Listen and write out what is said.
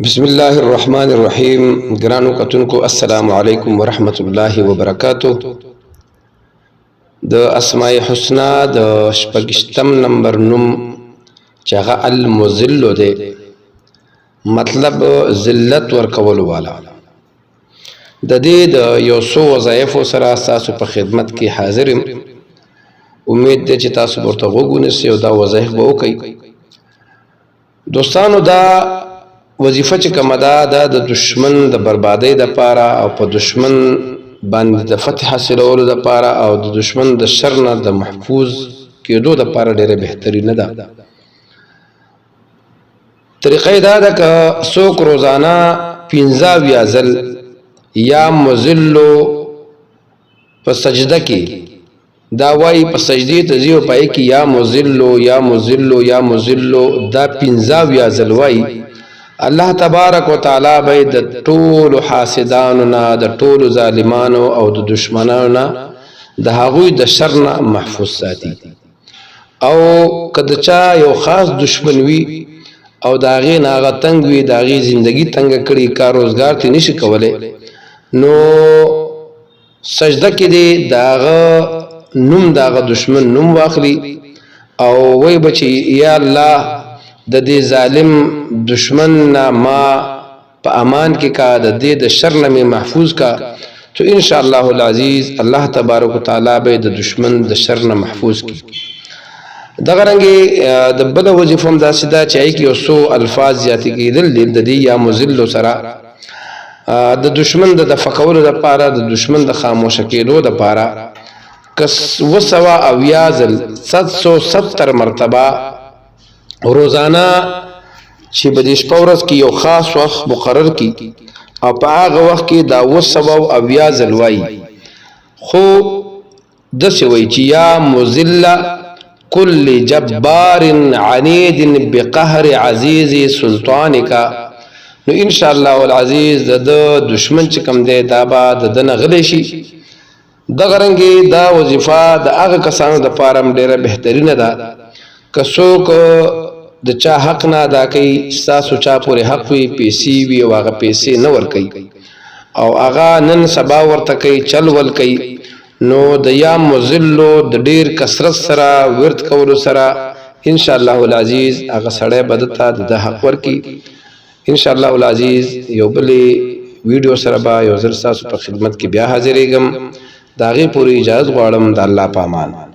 بسم الله الرحمن الرحیم. ګرانو کتونکو السلام علیکم ورحمت الله وبرکاتو. د اسماء الحسنا د شپږشتم نمبر نوم چې هغه المذل دی، مطلب ذلت ورکول والا. د دې د یو څو وظایف سره تاسو په خدمت کې حاضر یم. امید ده چې تاسو ورته وګورئ او دا وظایف به وکړئ. دوستانو، دا وظیفه چې کومه ده د دشمن د بربادۍ د پاره او په دشمن باندې د فتح حاصلولو د پاره او د دشمن د شر نه د محفوظ کېدو د پاره ډېره بهترینه ده. طریقه دا ده که څوک روزانه 15 ځل یا مذلو په سجده کې دا وایي، په سجدې ته ځي او پای کې یا مذلو یا مذلو یا مذلو دا 15 ځل وایي. الله تبارک وتعالی به د ټولو حاسدانو نه، د ټولو ظالمانو او د دشمنانو نه د هغوی د شر نه محفوظ ساتي. او که د چا یو خاص دشمن وي او د هغې نه هغه تنګ وي، د هغې زندګي تنګه کړي، کار روزګار ته نشي کولی، نو سجده کې دی د هغه نوم د هغه دشمن نوم واخلي او وایي به چې یا الله د دې ظالم دشمن نه ما په امان کې کا، د دې د شر نه مې محفوظ کا. تو ان شاء الله العزیز الله تبارک وتعالی به د دشمن د شر نه محفوظ کی. دغه رنګه د بل وظیفه هم داسې ده چې هغې کې یو څو الفاظ زیاتې کېدل دي د دې یا مذلو سره. د دشمن د دفع کولو دپاره، د دشمن د خاموشه کېدو دپاره 270 ځل 770 مرتبه روزانه چې په دې شپه ورځ کې یو خاص وخت مقرر کی او په هغه وخت کې دا 270 ځل وایي. خو داسې وایي چې یا مذل کل جبار عنید بقهر عزیز سلطانک. نو ان شاء الله العزیز د دشمن چې کوم دی دا به د ده نه غلی شي. دغه رنګې دا وظیفه د هغه کسانو دپاره هم ډېره بهترینه ده که څوک د چا حق نه ادا کوي، ستاسو چا پورې حق وي، پیسې وي او هغه پیسې نه ورکوي او هغه نن سبا ورته کوي، چل ول کوي، نو د یا مذلو د ډېر کثرت سره ورد کولو سره ان شاء الله العزیز هغه سړی به دته د حق ورکي. ان شاء الله العزیز یو بلې ویډیو سره به یو ځل ستاسو په خدمت کې بیا حاضرېږم. د هغې پورې اجازت غواړم. د الله په امان.